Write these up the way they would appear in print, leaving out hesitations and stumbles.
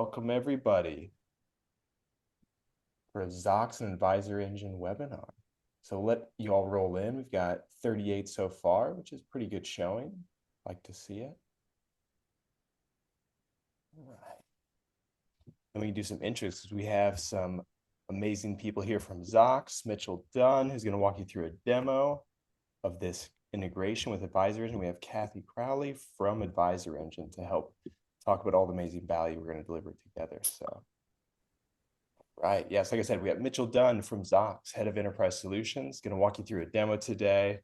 welcome everybody for a Zocks and AdvisorEngine webinar. So let you all roll in. We've got 38 so far, which is pretty good showing. Like to see it. All right. And we can do some intros because we have some amazing people here from Zocks. Mitchell Dunn, who's going to walk you through a demo of this integration with AdvisorEngine. We have Kathy Crowley from AdvisorEngine to help talk about all the amazing value we're going to deliver together. So, right. Yes, like I said, we have Mitchell Dunn from Zocks, Head of Enterprise Solutions, going to walk you through a demo today.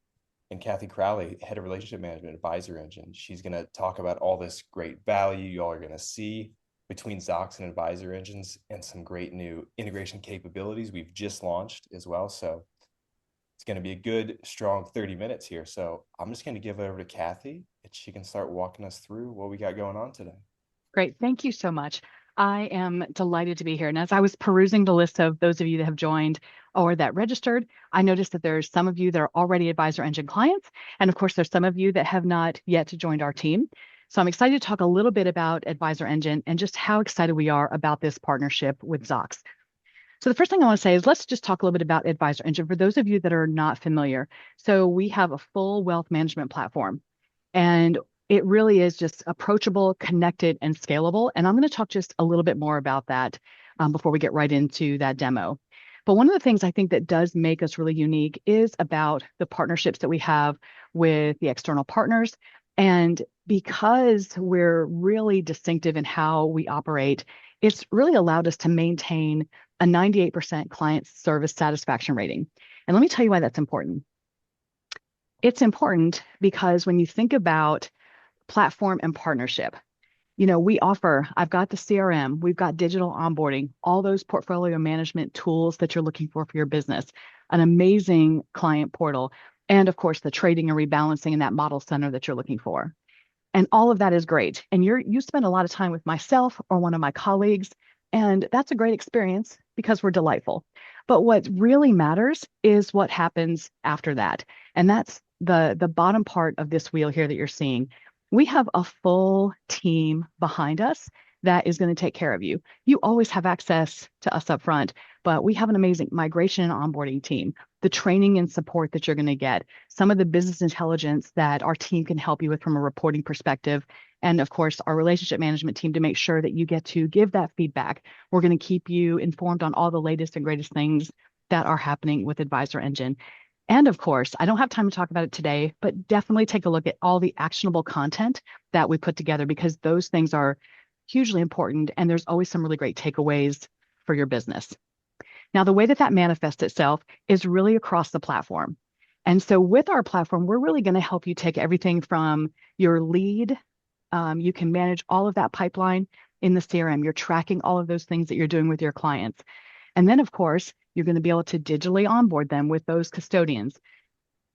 And Kathy Crowley, Head of Relationship Management at AdvisorEngine. She's going to talk about all this great value y'all are going to see between Zocks and AdvisorEngines and some great new integration capabilities we've just launched as well. So it's going to be a good, strong 30 minutes here. So I'm just going to give it over to Kathy and she can start walking us through what we got going on today. Great. Thank you so much. I am delighted to be here. And as I was perusing the list of those of you that have joined or that registered, I noticed that there's some of you that are already AdvisorEngine clients. And of course, there's some of you that have not yet joined our team. So I'm excited to talk a little bit about AdvisorEngine and just how excited we are about this partnership with Zocks. So the first thing I want to say is let's just talk a little bit about AdvisorEngine for those of you that are not familiar. So we have a full wealth management platform. And it really is just approachable, connected, and scalable. And I'm going to talk just a little bit more about that before we get right into that demo. But one of the things I think that does make us really unique is about the partnerships that we have with the external partners. And because we're really distinctive in how we operate, it's really allowed us to maintain a 98% client service satisfaction rating. And let me tell you why that's important. It's important because when you think about platform and partnership, I've got the CRM, we've got digital onboarding, all those portfolio management tools that you're looking for your business, an amazing client portal, and of course, the trading and rebalancing in that model center that you're looking for. And all of that is great. And you spend a lot of time with myself or one of my colleagues, and that's a great experience because we're delightful. But what really matters is what happens after that. And that's the bottom part of this wheel here that you're seeing. We have a full team behind us that is going to take care of you. You always have access to us up front, but we have an amazing migration and onboarding team, the training and support that you're going to get, some of the business intelligence that our team can help you with from a reporting perspective, and of course, our relationship management team to make sure that you get to give that feedback. We're going to keep you informed on all the latest and greatest things that are happening with AdvisorEngine. And of course, I don't have time to talk about it today, but definitely take a look at all the actionable content that we put together because those things are hugely important. And there's always some really great takeaways for your business. Now, the way that that manifests itself is really across the platform. And so with our platform, we're really going to help you take everything from your lead. You can manage all of that pipeline in the CRM. You're tracking all of those things that you're doing with your clients. And then, of course, you're going to be able to digitally onboard them with those custodians,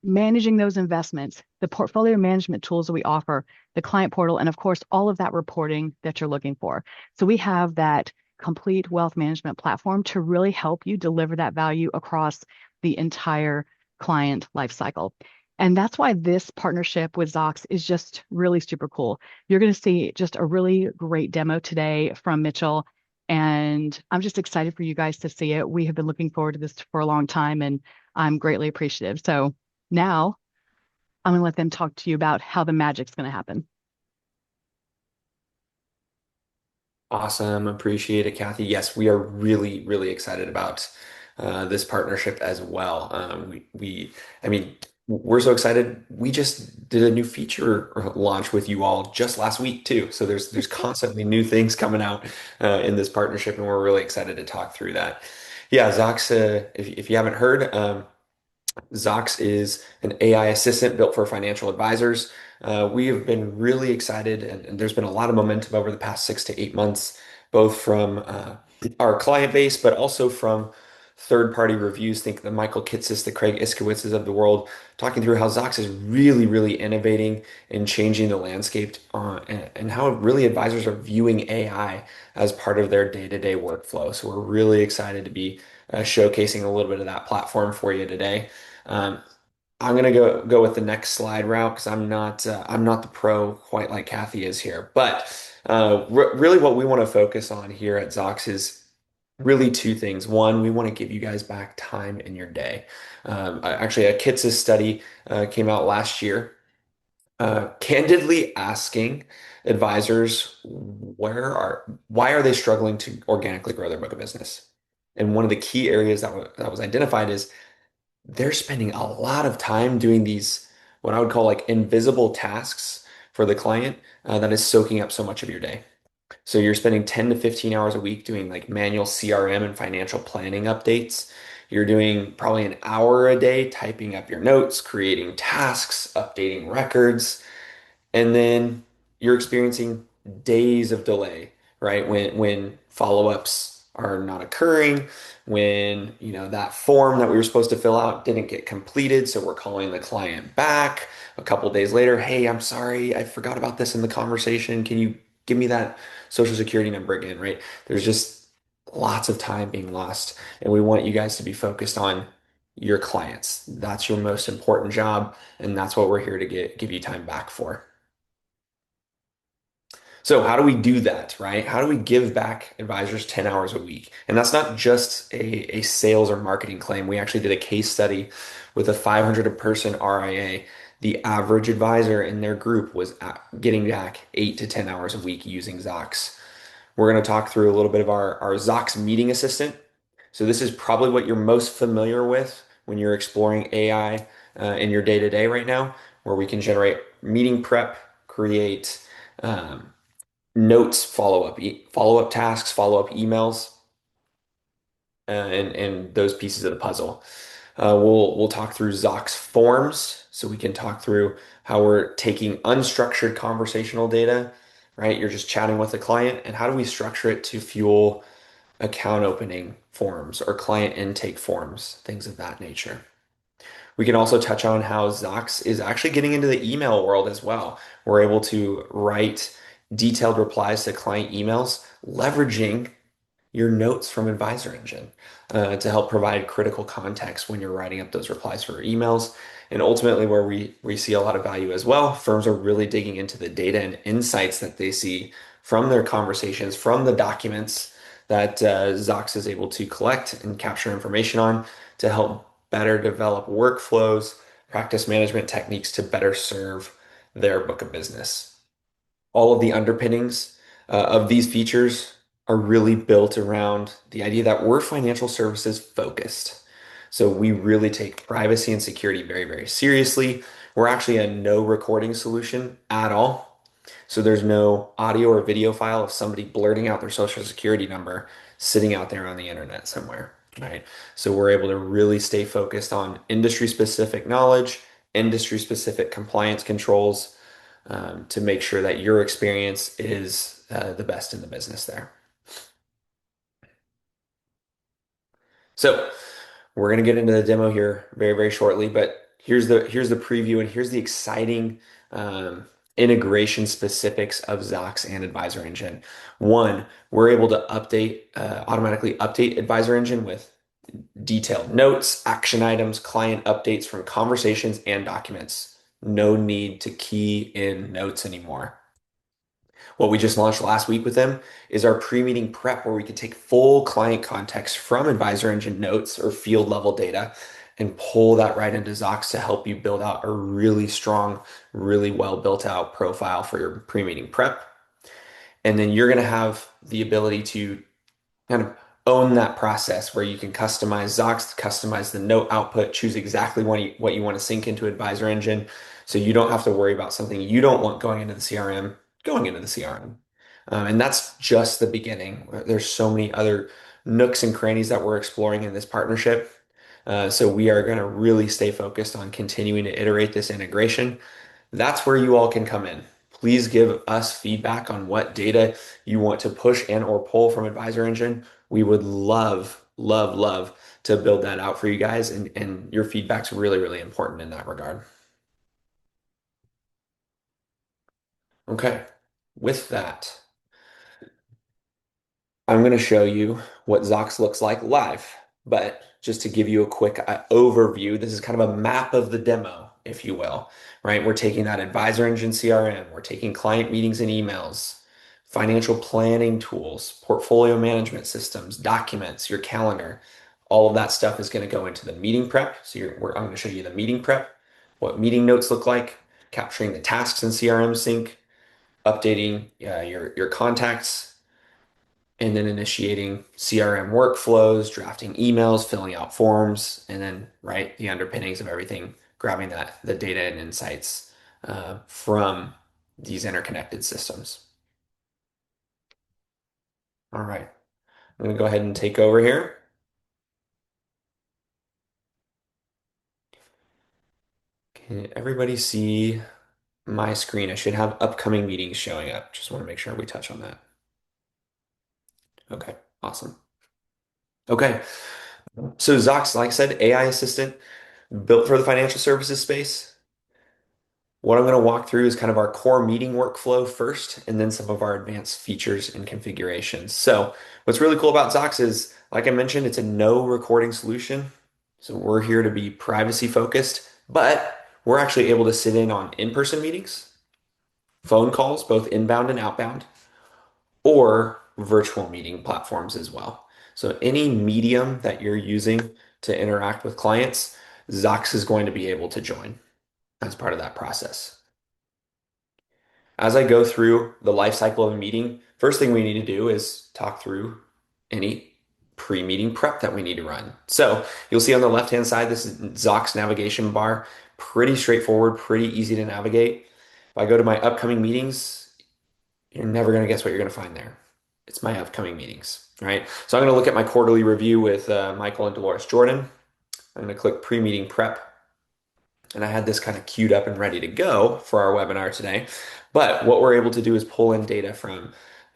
managing those investments, the portfolio management tools that we offer, the client portal, and of course, all of that reporting that you're looking for. So we have that complete wealth management platform to really help you deliver that value across the entire client lifecycle. And that's why this partnership with Zocks is just really super cool. You're going to see just a really great demo today from Mitchell. And I'm just excited for you guys to see it. We have been looking forward to this for a long time, and I'm greatly appreciative. So now I'm going to let them talk to you about how the magic's going to happen. Awesome. Appreciate it, Kathy. Yes, we are really, really excited about this partnership as well. I mean, we're so excited. We just did a new feature launch with you all just last week too. So there's constantly new things coming out in this partnership, and we're really excited to talk through that. Yeah, Zox, if you haven't heard, Zocks is an AI assistant built for financial advisors. We have been really excited, and there's been a lot of momentum over the past 6 to 8 months, both from our client base, but also from third-party reviews. Think the Michael Kitces, the Craig Iskowitzes of the world, talking through how Zocks is really, really innovating and changing the landscape, and how really advisors are viewing AI as part of their day-to-day workflow. So we're really excited to be showcasing a little bit of that platform for you today. Um, I'm gonna go with the next slide route because I'm not the pro quite like Kathy is here. But really, what we want to focus on here at Zox is really two things. One, we want to give you guys back time in your day. Actually, a Kitces study came out last year, candidly asking advisors why are they struggling to organically grow their book of business. And one of the key areas that was identified is they're spending a lot of time doing these, what I would call like invisible tasks for the client, that is soaking up so much of your day. So you're spending 10 to 15 hours a week doing like manual CRM and financial planning updates. You're doing probably an hour a day typing up your notes, creating tasks, updating records, and then you're experiencing days of delay, right? When follow-ups are not occurring, when that form that we were supposed to fill out didn't get completed, so we're calling the client back a couple days later. Hey, I'm sorry, I forgot about this in the conversation. Can you give me that social security number again, right? There's just lots of time being lost, and we want you guys to be focused on your clients. That's your most important job, and that's what we're here to give you time back for. So how do we do that, right? How do we give back advisors 10 hours a week? And that's not just a sales or marketing claim. We actually did a case study with a 500 person RIA. The average advisor in their group was getting back 8 to 10 hours a week using Zocks. We're going to talk through a little bit of our Zocks meeting assistant. So this is probably what you're most familiar with when you're exploring AI in your day-to-day right now, where we can generate meeting prep, create notes, follow up tasks, follow up emails, and those pieces of the puzzle. We'll talk through Zox forms, so we can talk through how we're taking unstructured conversational data, right? You're just chatting with a client, and how do we structure it to fuel account opening forms or client intake forms, things of that nature. We can also touch on how Zox is actually getting into the email world as well. We're able to write detailed replies to client emails, leveraging your notes from AdvisorEngine to help provide critical context when you're writing up those replies for emails. And ultimately, where we see a lot of value as well, firms are really digging into the data and insights that they see from their conversations, from the documents that Zox is able to collect and capture information on to help better develop workflows, practice management techniques to better serve their book of business. All of the underpinnings of these features are really built around the idea that we're financial services focused. So we really take privacy and security very, very seriously. We're actually a no recording solution at all. So there's no audio or video file of somebody blurting out their social security number sitting out there on the internet somewhere, right? So we're able to really stay focused on industry specific knowledge, industry specific compliance controls, to make sure that your experience is the best in the business there. So we're going to get into the demo here very, very shortly, but here's the preview and here's the exciting integration specifics of Zox and AdvisorEngine. One, we're able to automatically update AdvisorEngine with detailed notes, action items, client updates from conversations and documents. No need to key in notes anymore. What we just launched last week with them is our pre-meeting prep where we could take full client context from AdvisorEngine notes or field level data and pull that right into Zox to help you build out a really strong, really well built out profile for your pre-meeting prep. And then you're going to have the ability to kind of own that process where you can customize Zox, customize the note output, choose exactly what you want to sync into AdvisorEngine, so you don't have to worry about something you don't want going into the CRM, going into the CRM. And that's just the beginning. There's so many other nooks and crannies that we're exploring in this partnership. So we are going to really stay focused on continuing to iterate this integration. That's where you all can come in. Please give us feedback on what data you want to push and or pull from AdvisorEngine. We would love, love, love to build that out for you guys, and your feedback's really, really important in that regard. Okay, with that, I'm going to show you what Zox looks like live. But just to give you a quick overview, this is kind of a map of the demo, if you will, right? We're taking that Advisor Engine CRM, we're taking client meetings and emails, financial planning tools, portfolio management systems, documents, your calendar. All of that stuff is going to go into the meeting prep. So I'm going to show you the meeting prep, what meeting notes look like, capturing the tasks in CRM sync, updating your contacts, and then initiating CRM workflows, drafting emails, filling out forms, and then right the underpinnings of everything, grabbing the data and insights from these interconnected systems. All right, I'm going to go ahead and take over here. Can everybody see my screen? I should have upcoming meetings showing up. Just want to make sure we touch on that. Okay, awesome. Okay, so Zocks, like I said, AI assistant built for the financial services space. What I'm going to walk through is kind of our core meeting workflow first, and then some of our advanced features and configurations. So what's really cool about Zox is, like I mentioned, it's a no recording solution. So we're here to be privacy focused, but we're actually able to sit in on in-person meetings, phone calls, both inbound and outbound, or virtual meeting platforms as well. So any medium that you're using to interact with clients, Zox is going to be able to join as part of that process. As I go through the life cycle of a meeting, first thing we need to do is talk through any pre-meeting prep that we need to run. So you'll see on the left-hand side, this is Zox navigation bar. Pretty straightforward, pretty easy to navigate. If I go to my upcoming meetings, you're never going to guess what you're going to find there. It's my upcoming meetings, right? So I'm going to look at my quarterly review with Michael and Dolores Jordan. I'm going to click pre-meeting prep. And I had this kind of queued up and ready to go for our webinar today. But what we're able to do is pull in data from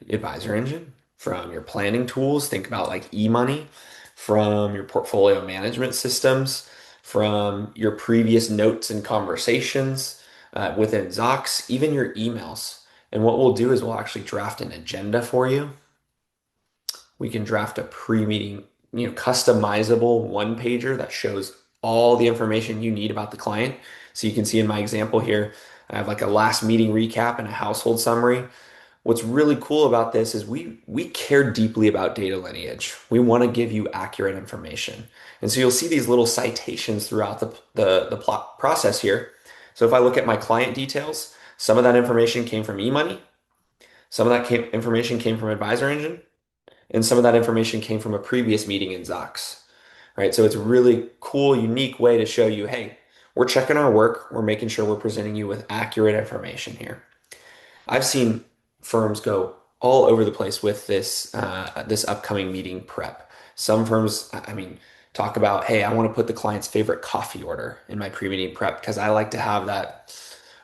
Advisor Engine, from your planning tools, think about like eMoney, from your portfolio management systems, from your previous notes and conversations within Zox, even your emails. And what we'll do is we'll actually draft an agenda for you. We can draft a pre-meeting, customizable one pager that shows all the information you need about the client. So you can see in my example here, I have like a last meeting recap and a household summary. What's really cool about this is we care deeply about data lineage. We want to give you accurate information. And so you'll see these little citations throughout the plot process here. So if I look at my client details, some of that information came from eMoney, some of that information came from Advisor Engine, and some of that information came from a previous meeting in Zox, right? So it's a really cool, unique way to show you, hey, we're checking our work. We're making sure we're presenting you with accurate information here. I've seen firms go all over the place with this upcoming meeting prep. Some firms, I mean, talk about, hey, I want to put the client's favorite coffee order in my pre-meeting prep because I like to have that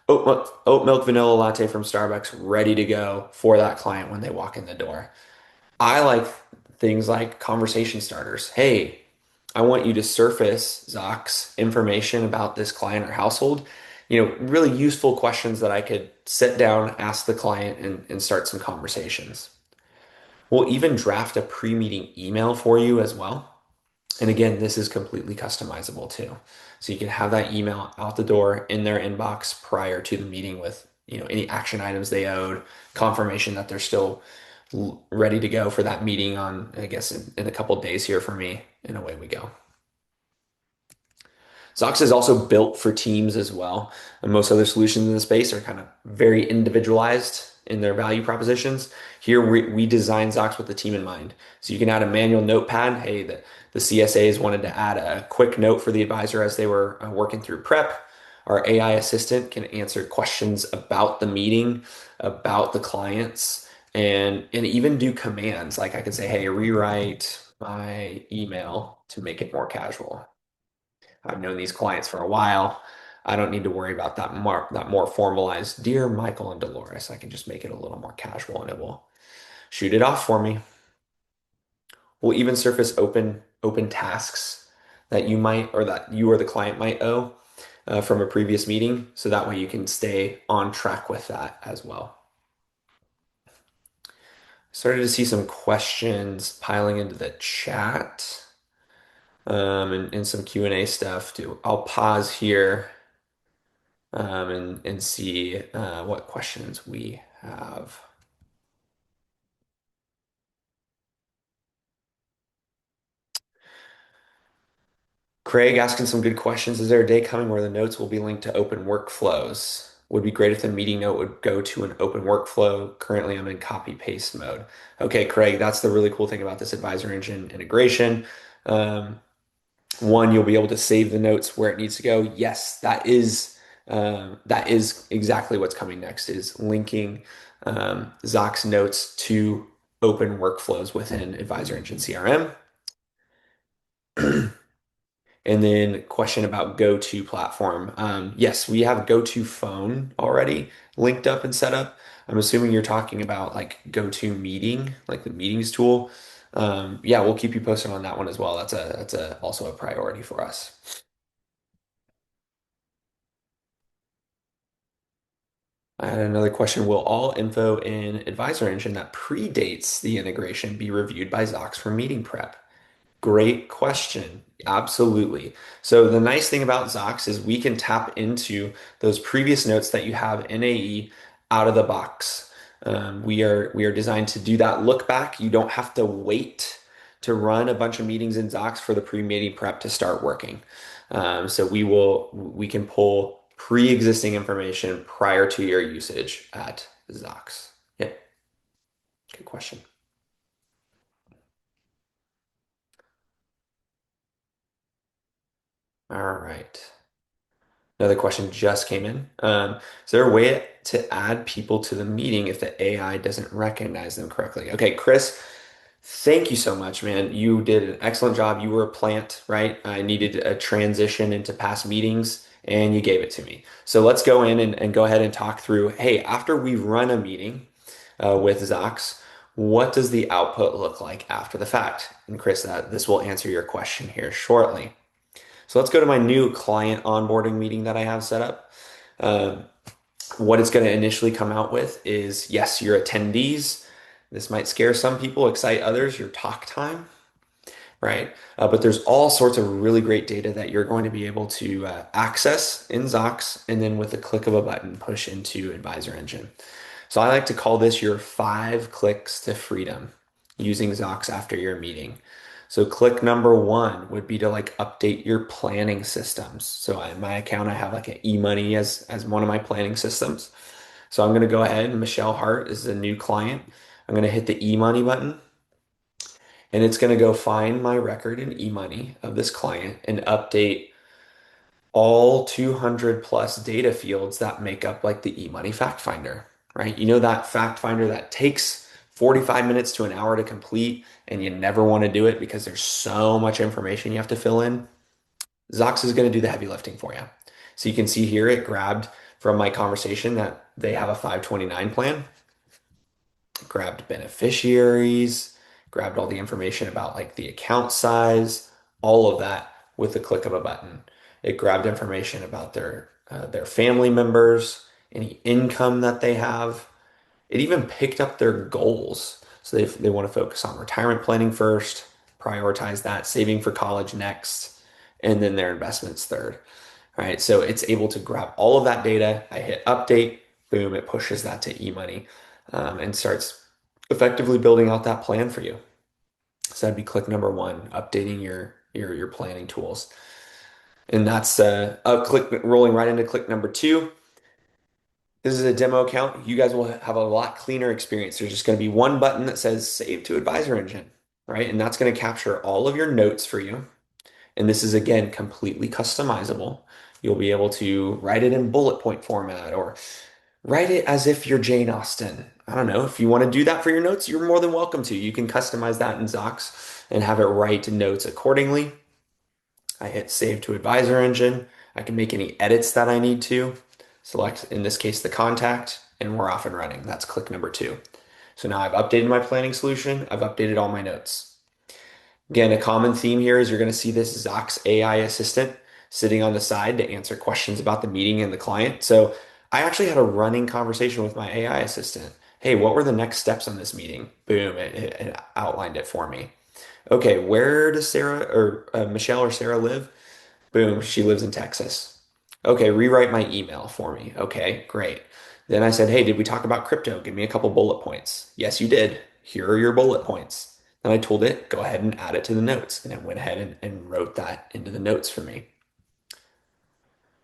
oat milk vanilla latte from Starbucks ready to go for that client when they walk in the door. I like things like conversation starters. Hey, I want you to surface, Zox, information about this client or household. Really useful questions that I could sit down, ask the client, and start some conversations. We'll even draft a pre-meeting email for you as well. And again, this is completely customizable too. So you can have that email out the door in their inbox prior to the meeting with, any action items they owed, confirmation that they're still ready to go for that meeting on, I guess, in a couple days here for me, and away we go. Zox is also built for teams as well. And most other solutions in the space are kind of very individualized in their value propositions. Here we design Zox with the team in mind. So you can add a manual notepad. Hey, the CSAs wanted to add a quick note for the advisor as they were working through prep. Our AI assistant can answer questions about the meeting, about the clients, and even do commands. Like I can say, hey, rewrite my email to make it more casual. I've known these clients for a while. I don't need to worry about that more formalized, dear Michael and Dolores. I can just make it a little more casual and it will shoot it off for me. We'll even surface open tasks that you might or that you or the client might owe from a previous meeting, so that way you can stay on track with that as well. Started to see some questions piling into the chat. and some Q&A stuff too. I'll pause here and see what questions we have. Craig asking some good questions. Is there a day coming where the notes will be linked to open workflows? Would be great if the meeting note would go to an open workflow. Currently, I'm in copy paste mode. Okay, Craig, that's the really cool thing about this Advisor Engine integration. Um, One, you'll be able to save the notes where it needs to go. Yes, that is exactly what's coming next, is linking Zocks notes to open workflows within Advisor Engine CRM. And then question about go-to platform. Yes, we have go-to phone already linked up and set up. I'm assuming you're talking about like go-to meeting, like the meetings tool. Yeah, we'll keep you posted on that one as well. That's also a priority for us. I had another question. Will all info in Advisor Engine that predates the integration be reviewed by Zocks for meeting prep? Great question. Absolutely. So the nice thing about Zocks is we can tap into those previous notes that you have in AE out of the box. We are designed to do that look back. You don't have to wait to run a bunch of meetings in Zocks for the pre-meeting prep to start working. So we can pull pre-existing information prior to your usage at Zocks. Yep. Good question. All right. Another question just came in. Is there a way to add people to the meeting if the AI doesn't recognize them correctly? Okay, Chris, thank you so much, man. You did an excellent job. You were a plant, right? I needed a transition into past meetings, and you gave it to me. So let's go in and go ahead and talk through, hey, after we run a meeting with Zox, what does the output look like after the fact? And Chris, this will answer your question here shortly. So let's go to my new client onboarding meeting that I have set up. Um, what it's going to initially come out with is, yes, your attendees. This might scare some people, excite others, your talk time, right? But there's all sorts of really great data that you're going to be able to access in Zox, and then with a click of a button, push into Advisor Engine. So I like to call this your 5 clicks to freedom using Zox after your meeting. So click number one would be to like update your planning systems. So in my account, I have like an eMoney as one of my planning systems. So I'm going to go ahead, and Michelle Hart is a new client. I'm going to hit the eMoney button, and it's going to go find my record in eMoney of this client and update all 200 plus data fields that make up like the eMoney fact finder, right? You know, that fact finder that takes 45 minutes to an hour to complete and you never want to do it because there's so much information you have to fill in. Zox is going to do the heavy lifting for you. So you can see here it grabbed from my conversation that they have a 529 plan, grabbed beneficiaries, grabbed all the information about like the account size, all of that with the click of a button. It grabbed information about their family members, any income that they have. It even picked up their goals. So they want to focus on retirement planning first, prioritize that, saving for college next, and then their investments third. All right, so it's able to grab all of that data. I hit update, boom, it pushes that to eMoney and starts effectively building out that plan for you. So that'd be click number one, updating your planning tools. And that's a click rolling right into click number two. This is a demo account. You guys will have a lot cleaner experience. There's just going to be one button that says Save to Advisor Engine, right? And that's going to capture all of your notes for you. And this is, again, completely customizable. You'll be able to write it in bullet point format or write it as if you're Jane Austen. I don't know. If you want to do that for your notes, you're more than welcome to. You can customize that in Zox and have it write notes accordingly. I hit Save to Advisor Engine. I can make any edits that I need to. Select, in this case, the contact, and we're off and running. That's click number two. So now I've updated my planning solution. I've updated all my notes. Again, a common theme here is you're going to see this Zox AI assistant sitting on the side to answer questions about the meeting and the client. So I actually had a running conversation with my AI assistant. Hey, what were the next steps on this meeting? Boom, it outlined it for me. Okay, where does Sarah or Michelle or Sarah live? Boom, she lives in Texas. Okay, rewrite my email for me. Okay, great. Then I said, hey, did we talk about crypto? Give me a couple bullet points. Yes, you did. Here are your bullet points. Then I told it, go ahead and add it to the notes. And it went ahead and wrote that into the notes for me.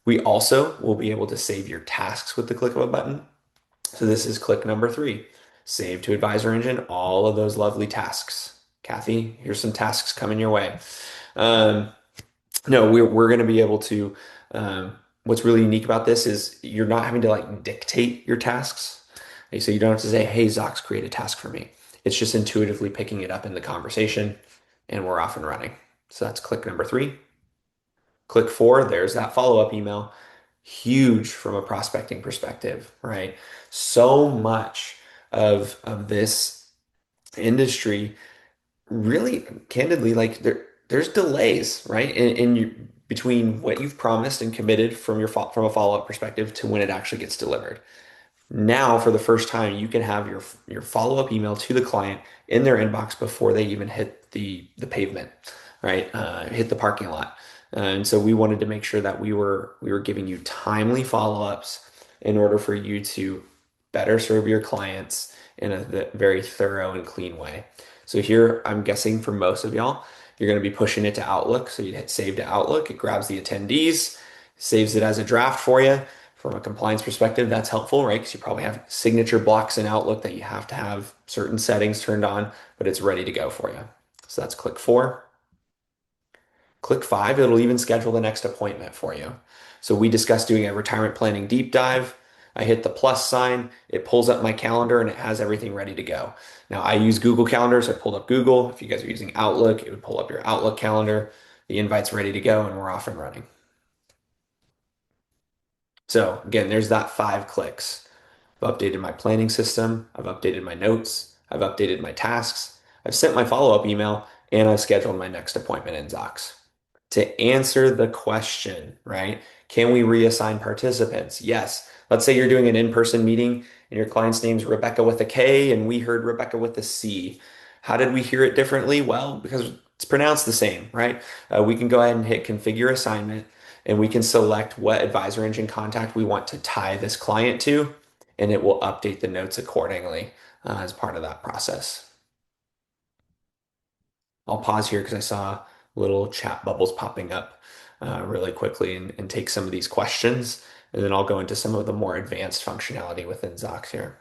We also will be able to save your tasks with the click of a button. So this is click number 3. Save to Advisor Engine all of those lovely tasks. Kathy, here's some tasks coming your way. Um, no, we're going to be able to. What's really unique about this is you're not having to like dictate your tasks. Okay, so you don't have to say, "Hey, Zocks, create a task for me." It's just intuitively picking it up in the conversation, and we're off and running. So that's click number 3. Click 4. There's that follow-up email. Huge from a prospecting perspective, right? So much of this industry really candidly like there's delays right in you between what you've promised and committed from from a follow-up perspective to when it actually gets delivered. Now, for the first time, you can have your follow-up email to the client in their inbox before they even hit the pavement, right? Hit the parking lot. And so we wanted to make sure that we were giving you timely follow-ups in order for you to better serve your clients in a very thorough and clean way. So here, I'm guessing for most of y'all, you're going to be pushing it to Outlook. So you'd hit save to Outlook. It grabs the attendees, saves it as a draft for you. From a compliance perspective, that's helpful, right? Because you probably have signature blocks in Outlook that you have to have certain settings turned on, but it's ready to go for you. So that's click 4. Click 5, it'll even schedule the next appointment for you. So we discussed doing a retirement planning deep dive. I hit the plus sign, it pulls up my calendar and it has everything ready to go. Now I use Google Calendar, so I pulled up Google. If you guys are using Outlook, it would pull up your Outlook calendar. The invite's ready to go and we're off and running. So again, there's that 5 clicks. I've updated my planning system. I've updated my notes. I've updated my tasks. I've sent my follow-up email and I've scheduled my next appointment in Zocks. To answer the question, right? Can we reassign participants? Yes. Let's say you're doing an in-person meeting and your client's name's Rebecca with a K and we heard Rebecca with a C. How did we hear it differently? Well, because it's pronounced the same, right? We can go ahead and hit configure assignment and we can select what advisor engine contact we want to tie this client to, and it will update the notes accordingly as part of that process. I'll pause here because I saw little chat bubbles popping up really quickly and take some of these questions, and then I'll go into some of the more advanced functionality within Zocks here.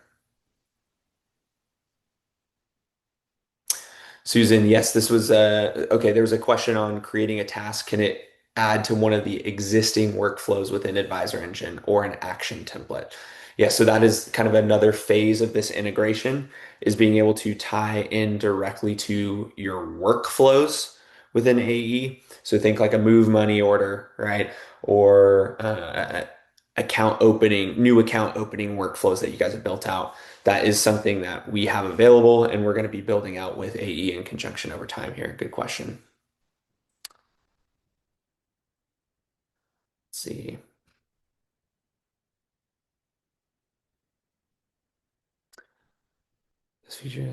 Susan, yes, this was okay. There was a question on creating a task. Can it add to one of the existing workflows within Advisor Engine or an action template? Yeah, so that is kind of another phase of this integration is being able to tie in directly to your workflows within AE. So think like a move money order, right? Or account opening, new account opening workflows that you guys have built out. That is something that we have available and we're going to be building out with AE in conjunction over time here. Good question. Let's see. This feature.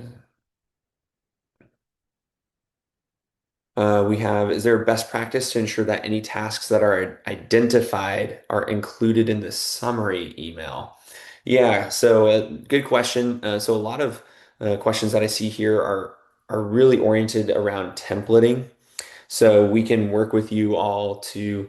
We have, is there a best practice to ensure that any tasks that are identified are included in the summary email? Yeah, so good question. So a lot of questions that I see here are really oriented around templating. So we can work with you all to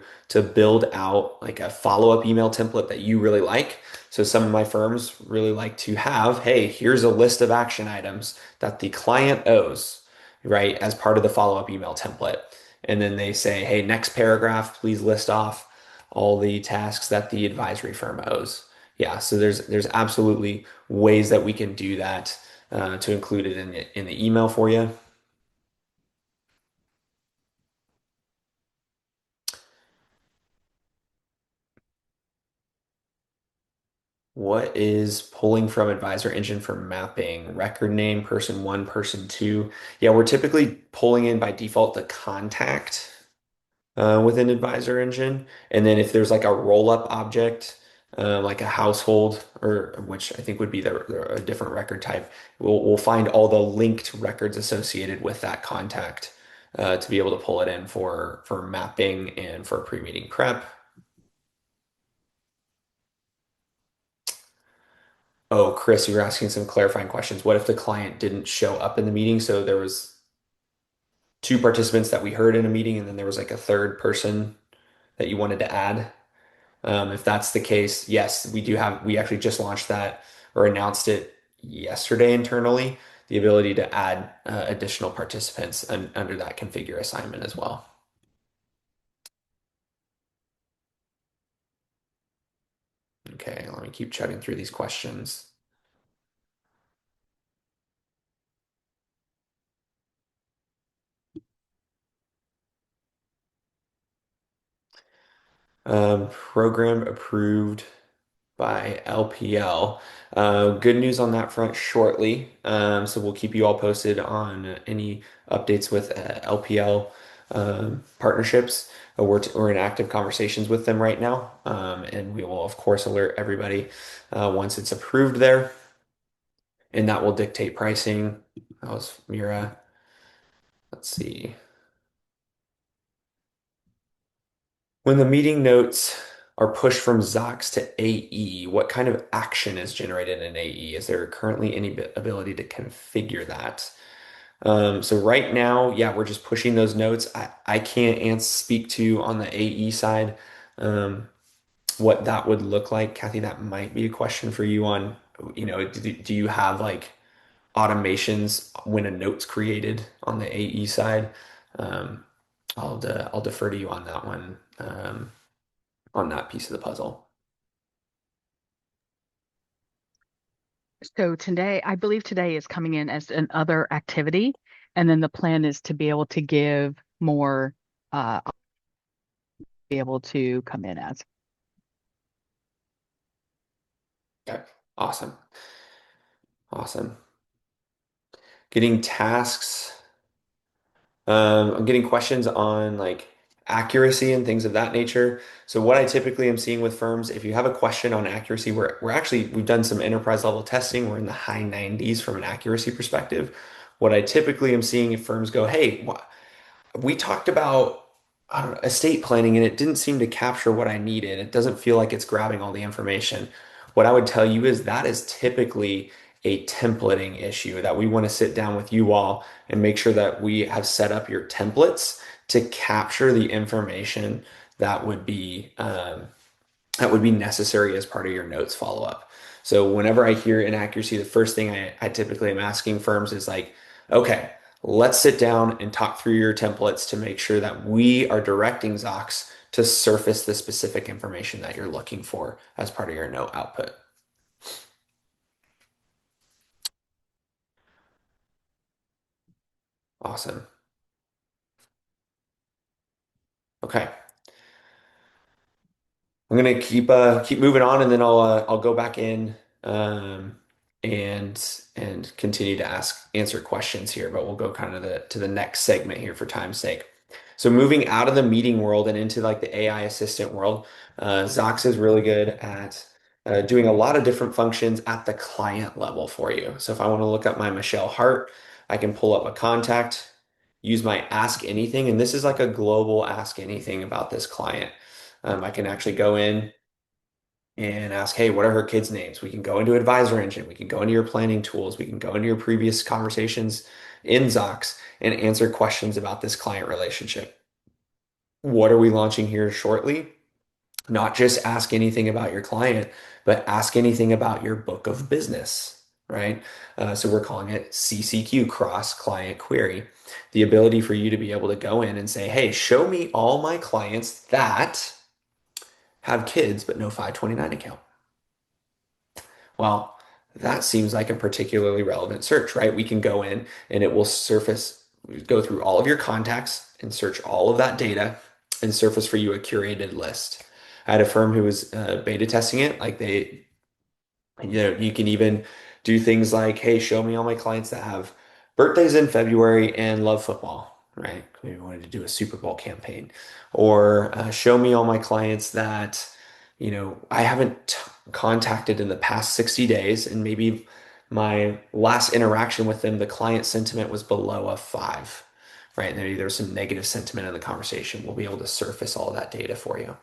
build out like a follow-up email template that you really like. So some of my firms really like to have, hey, here's a list of action items that the client owes, right, as part of the follow-up email template. And then they say, hey, next paragraph, please list off all the tasks that the advisory firm owes. Yeah, so there's absolutely ways that we can do that to include it in the email for you. What is pulling from Advisor Engine for mapping? Record name, person one, person two. Yeah, we're typically pulling in by default the contact within Advisor Engine. And then if there's like a roll-up object, like a household, or which I think would be a different record type. We'll find all the linked records associated with that contact to be able to pull it in for mapping and for pre-meeting prep. Oh, Chris, you were asking some clarifying questions. What if the client didn't show up in the meeting? So there was two participants that we heard in a meeting, and then there was like a third person that you wanted to add. If that's the case, yes, we actually just launched that or announced it yesterday internally, the ability to add additional participants under that configure assignment as well. Okay, let me keep chugging through these questions. Program approved by LPL. Good news on that front shortly. So we'll keep you all posted on any updates with LPL partnerships. We're in active conversations with them right now, and we will of course alert everybody once it's approved there, and that will dictate pricing. That was Mira. Let's see. When the meeting notes are pushed from Zocks to AE, what kind of action is generated in AE? Is there currently any ability to configure that? So right now, yeah, we're just pushing those notes. I can't speak to on the AE side um, what that would look like. Kathy, that might be a question for you on, do you have like automations when a note's created on the AE side? Um, I'll defer to you on that one. On that piece of the puzzle. So today, I believe today is coming in as an other activity, and then the plan is to be able to give more, be able to come in as. Okay, awesome. Awesome. Getting tasks. I'm getting questions on like accuracy and things of that nature. So what I typically am seeing with firms, if you have a question on accuracy, we've done some enterprise level testing. We're in the high 90s from an accuracy perspective. What I typically am seeing if firms go, hey, we talked about, I don't know, estate planning and it didn't seem to capture what I needed. It doesn't feel like it's grabbing all the information. What I would tell you is that is typically a templating issue that we want to sit down with you all and make sure that we have set up your templates to capture the information that would be necessary as part of your notes follow up. So whenever I hear inaccuracy, the first thing I typically am asking firms is like, okay, let's sit down and talk through your templates to make sure that we are directing Zocks to surface the specific information that you're looking for as part of your note output. Awesome. Okay. I'm gonna keep moving on, and then I'll go back in um, and continue to answer questions here. But we'll go kind of to the next segment here for time's sake. So moving out of the meeting world and into like the AI assistant world, Zox is really good at doing a lot of different functions at the client level for you. So if I want to look up my Michelle Hart, I can pull up a contact, use my Ask Anything, and this is like a global Ask Anything about this client. I can actually go in and ask, hey, what are her kids' names? We can go into AdvisorEngine. We can go into your planning tools. We can go into your previous conversations in Zox and answer questions about this client relationship. What are we launching here shortly? Not just ask anything about your client, but ask anything about your book of business, right? So we're calling it CCQ, Cross Client Query. The ability for you to be able to go in and say, hey, show me all my clients that have kids but no 529 account. Well, that seems like a particularly relevant search, right? We can go in and it will go through all of your contacts and search all of that data and surface for you a curated list. I had a firm who was beta testing it. You can even do things like, hey, show me all my clients that have birthdays in February and love football, right? Maybe wanted to do a Super Bowl campaign. Or show me all my clients that I haven't contacted in the past 60 days, and maybe my last interaction with them, the client sentiment was below a 5, right? And maybe there's some negative sentiment in the conversation. We'll be able to surface all that data for you.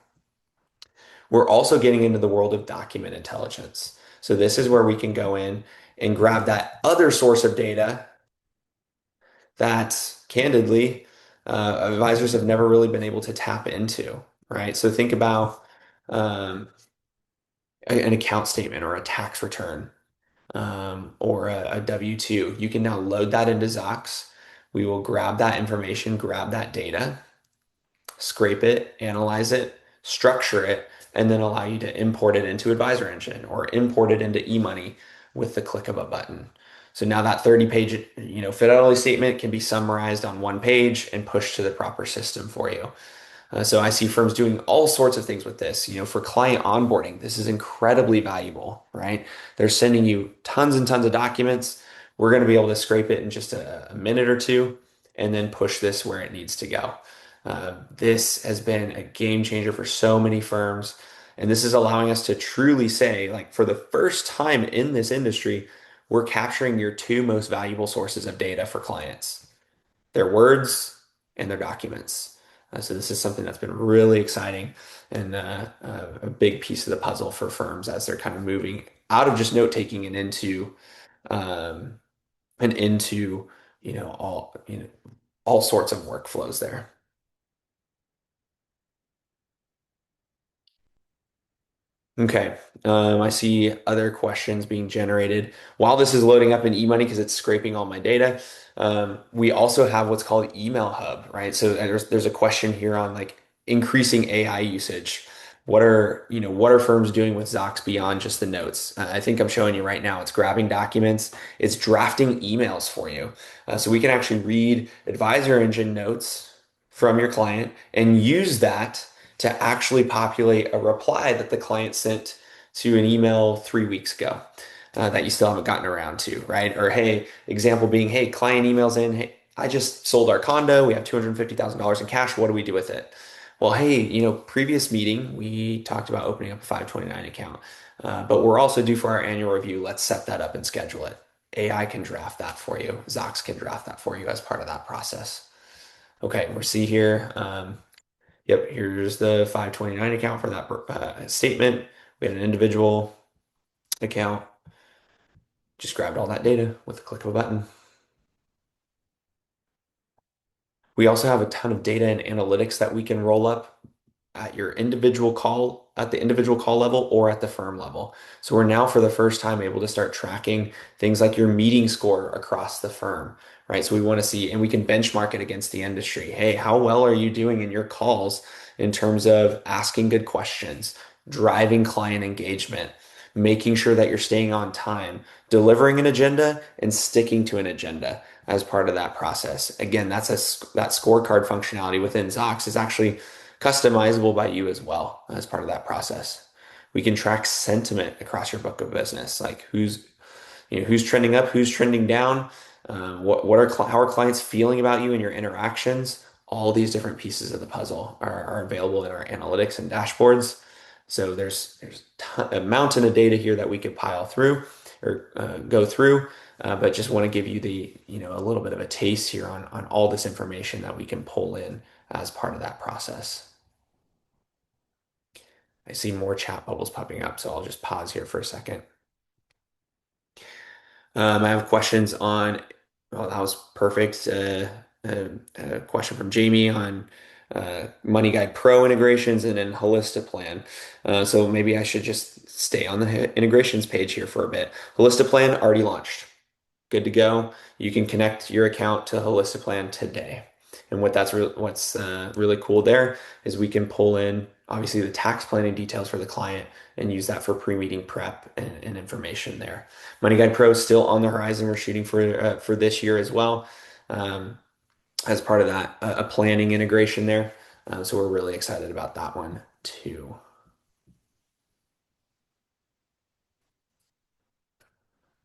We're also getting into the world of document intelligence. So this is where we can go in and grab that other source of data that candidly advisors have never really been able to tap into, right? So think about um, an account statement or a tax return or a W-2. You can now load that into Zocks. We will grab that information, grab that data, scrape it, analyze it, structure it, and then allow you to import it into AdvisorEngine or import it into eMoney with the click of a button. So now that 30-page, fidelity statement can be summarized on one page and pushed to the proper system for you. So I see firms doing all sorts of things with this. For client onboarding, this is incredibly valuable, right? They're sending you tons and tons of documents. We're going to be able to scrape it in just a minute or two and then push this where it needs to go. This has been a game changer for so many firms. And this is allowing us to truly say, like, for the first time in this industry, we're capturing your two most valuable sources of data for clients, their words and their documents. So this is something that's been really exciting and a big piece of the puzzle for firms as they're kind of moving out of just note taking um, and into all sorts of workflows there. Okay. I see other questions being generated while this is loading up in eMoney because it's scraping all my data. We also have what's called Email Hub, right? So there's a question here on like increasing AI usage. What are firms doing with Zox beyond just the notes? I think I'm showing you right now. It's grabbing documents, it's drafting emails for you. So we can actually read Advisor Engine notes from your client and use that to actually populate a reply that the client sent to an email 3 weeks ago that you still haven't gotten around to, right? Or hey, example being, hey, client emails in, hey, I just sold our condo. We have $250,000 in cash. What do we do with it? Well, hey, previous meeting, we talked about opening up a 529 account, but we're also due for our annual review. Let's set that up and schedule it. AI can draft that for you. Zox can draft that for you as part of that process. Okay, we'll see here. Yep, here's the 529 account for that statement. We had an individual account. Just grabbed all that data with the click of a button. We also have a ton of data and analytics that we can roll up at the individual call level or at the firm level. So we're now for the first time able to start tracking things like your meeting score across the firm, right? So we want to see, and we can benchmark it against the industry. Hey, how well are you doing in your calls in terms of asking good questions, driving client engagement, making sure that you're staying on time, delivering an agenda and sticking to an agenda as part of that process. Again, that scorecard functionality within Zox is actually customizable by you as well as part of that process. We can track sentiment across your book of business, like who's trending up, who's trending down, how are clients feeling about you and your interactions. All these different pieces of the puzzle are available in our analytics and dashboards. So there's a mountain of data here that we could pile through or go through, but just want to give you a little bit of a taste here on all this information that we can pull in as part of that process. I see more chat bubbles popping up, so I'll just pause here for a second. I have questions on, well, that was perfect. A question from Jamie on Money Guide Pro integrations and then Plan. So maybe I should just stay on the integrations page here for a bit. Plan already launched. Good to go. You can connect your account to Plan today. And what's really cool there is we can pull in obviously the tax planning details for the client and use that for pre-meeting prep and information there. Money Guide Pro is still on the horizon. We're shooting for this year as well, as part of that a planning integration there. So we're really excited about that one too.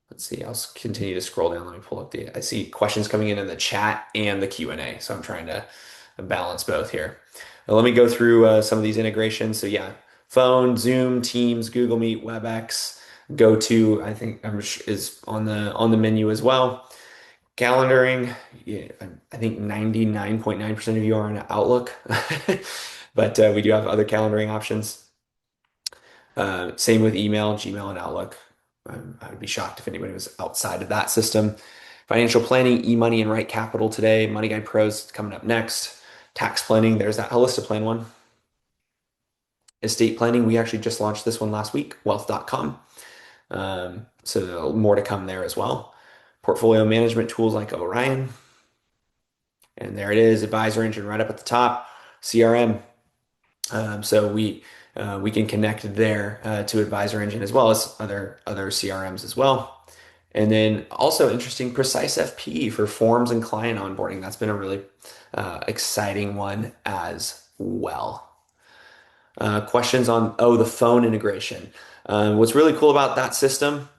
Let's see, I'll continue to scroll down. Let me pull up I see questions coming in the chat and the Q&A. So I'm trying to balance both here. Now, let me go through some of these integrations. So yeah, phone, Zoom, Teams, Google Meet, WebEx, GoTo, I think is on the menu as well. Calendaring, yeah, I think 99.9% of you are on Outlook, but we do have other calendaring options. Same with email, Gmail, and Outlook. I would be shocked if anybody was outside of that system. Financial planning, e-money, and right capital today. Money Guide Pros coming up next. Tax planning, there's that Holistic Plan one. Estate planning, we actually just launched this one last week, wealth.com. So more to come there as well. Portfolio management tools like Orion. And there it is, Advisor Engine right up at the top. CRM. So we can connect there to Advisor Engine as well as other CRMs as well. And then also interesting, Precise FP for forms and client onboarding. That's been a really exciting one as well. Questions on, the phone integration. What's really cool about that system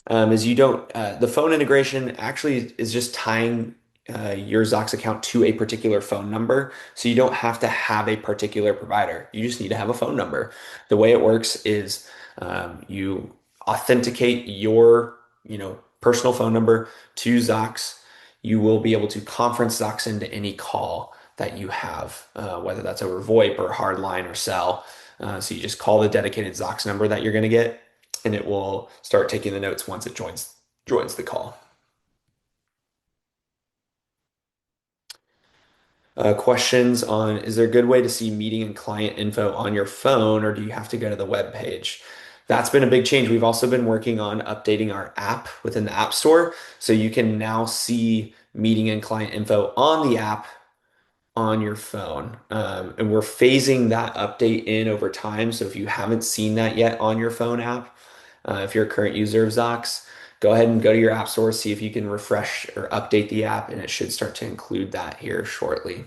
is the phone integration actually is just tying your Zocks account to a particular phone number. So you don't have to have a particular provider. You just need to have a phone number. The way it works is you authenticate your, personal phone number to Zocks. You will be able to conference Zocks into any call that you have, whether that's over VoIP or hardline or cell. So you just call the dedicated Zocks number that you're going to get, and it will start taking the notes once it joins the call. Questions on, is there a good way to see meeting and client info on your phone, or do you have to go to the web page? That's been a big change. We've also been working on updating our app within the App Store, so you can now see meeting and client info on the app on your phone. And we're phasing that update in over time. So if you haven't seen that yet on your phone app, if you're a current user of Zocks, go ahead and go to your app store, see if you can refresh or update the app, and it should start to include that here shortly.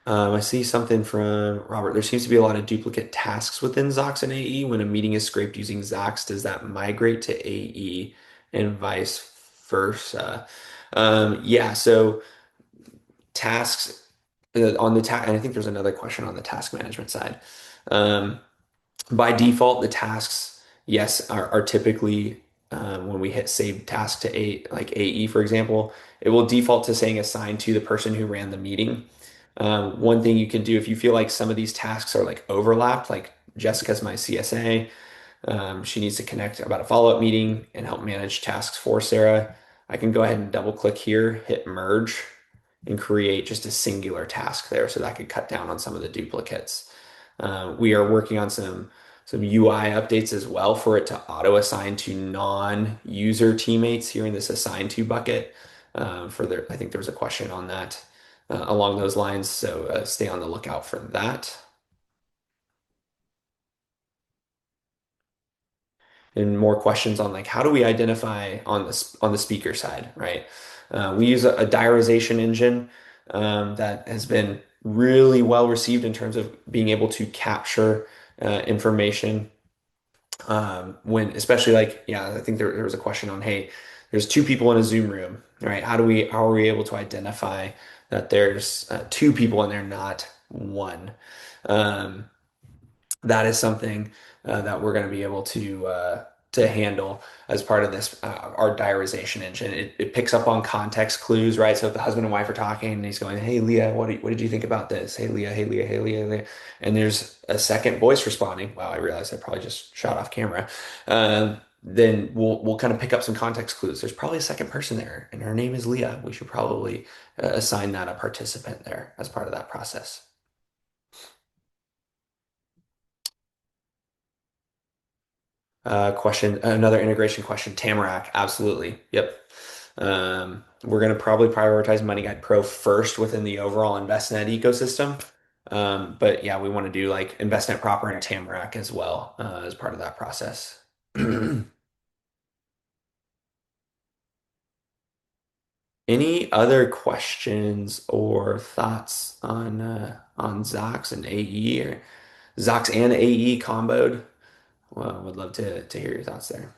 I see something from Robert. There seems to be a lot of duplicate tasks within Zocks and AE. When a meeting is scraped using Zocks, does that migrate to AE and vice versa? Yeah, so tasks on the task, and I think there's another question on the task management side. Um, by default, the tasks, yes, are typically when we hit save task to like AE, for example, it will default to saying assigned to the person who ran the meeting. One thing you can do if you feel like some of these tasks are like overlapped, like Jessica's my CSA, she needs to connect about a follow-up meeting and help manage tasks for Sarah. I can go ahead and double click here, hit merge, and create just a singular task there. So that could cut down on some of the duplicates. We are working on some UI updates as well for it to auto assign to non-user teammates here in this assign to bucket. I think there was a question on that along those lines. So stay on the lookout for that. And more questions on like how do we identify on the speaker side, right? We use a diarization engine that has been really well received in terms of being able to capture information when especially like yeah, I think there was a question on, hey, there's two people in a Zoom room, right? How are we able to identify that there's two people and they're not one? Um, that is something that we're going to be able to handle as part of this our diarization engine. It picks up on context clues, right? So if the husband and wife are talking and he's going, "Hey Leah, what did you think about this? Hey Leah, hey Leah, hey Leah, hey Leah," and there's a second voice responding. Wow, I realized I probably just shot off camera. Then we'll kind of pick up some context clues. There's probably a second person there, and her name is Leah. We should probably assign that a participant there as part of that process. Another integration question, Tamarack, absolutely. Yep. We're going to probably prioritize Money Guide Pro first within the overall InvestNet ecosystem. But yeah, we want to do like InvestNet proper and Tamarack as well as part of that process. Any other questions or thoughts on Zocks and AE or Zocks and AE comboed? Well, would love to hear your thoughts there.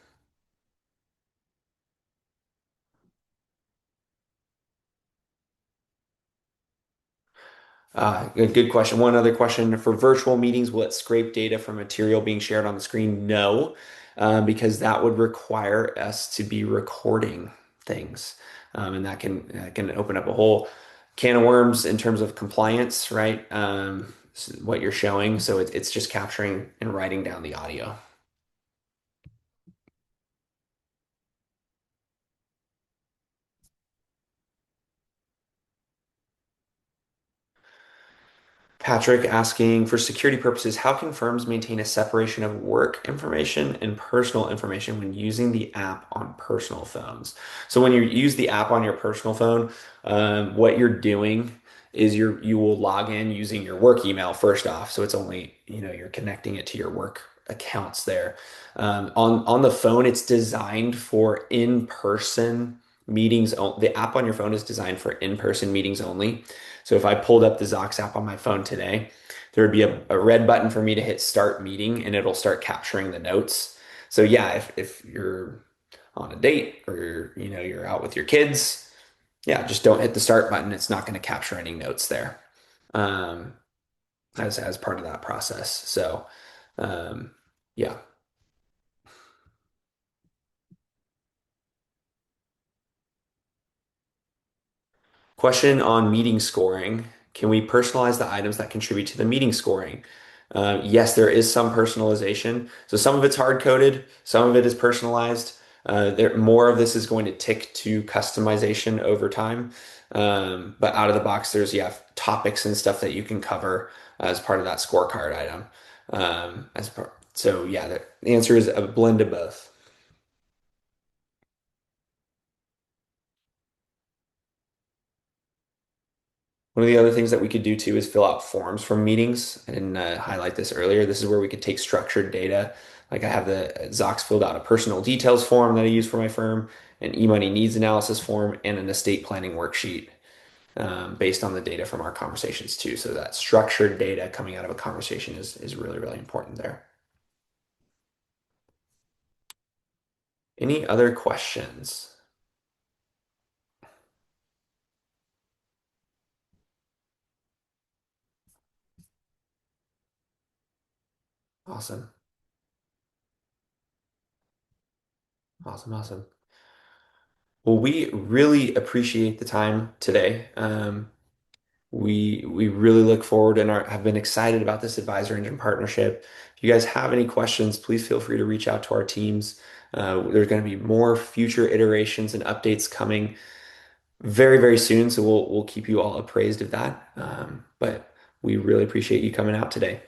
A good question. One other question for virtual meetings, will it scrape data from material being shared on the screen? No, because that would require us to be recording things. And that can open up a whole can of worms in terms of compliance, right? What you're showing. So it's just capturing and writing down the audio. Patrick asking, for security purposes, how can firms maintain a separation of work information and personal information when using the app on personal phones? So when you use the app on your personal phone, what you're doing is you will log in using your work email first off. So it's only, you're connecting it to your work accounts there. On the phone, it's designed for in-person meetings. The app on your phone is designed for in-person meetings only. So if I pulled up the Zocks app on my phone today, there would be a red button for me to hit start meeting and it'll start capturing the notes. So yeah, if you're on a date or you're out with your kids, yeah, just don't hit the start button. It's not going to capture any notes there um, as part of that process. So um, yeah. Question on meeting scoring. Can we personalize the items that contribute to the meeting scoring? Yes, there is some personalization. So some of it's hard coded, some of it is personalized. More of this is going to tick to customization over time. But out of the box, there's topics and stuff that you can cover as part of that scorecard item. So yeah, the answer is a blend of both. One of the other things that we could do too is fill out forms from meetings. I didn't highlight this earlier. This is where we could take structured data. Like I have the Zox filled out a personal details form that I use for my firm, an e-money needs analysis form, and an estate planning worksheet based on the data from our conversations too. So that structured data coming out of a conversation is really, really important there. Any other questions? Awesome. Awesome. Awesome. Well, we really appreciate the time today. We really look forward and have been excited about this Advisor Engine partnership. If you guys have any questions, please feel free to reach out to our teams. There's going to be more future iterations and updates coming very, very soon, so we'll keep you all appraised of that. But we really appreciate you coming out today.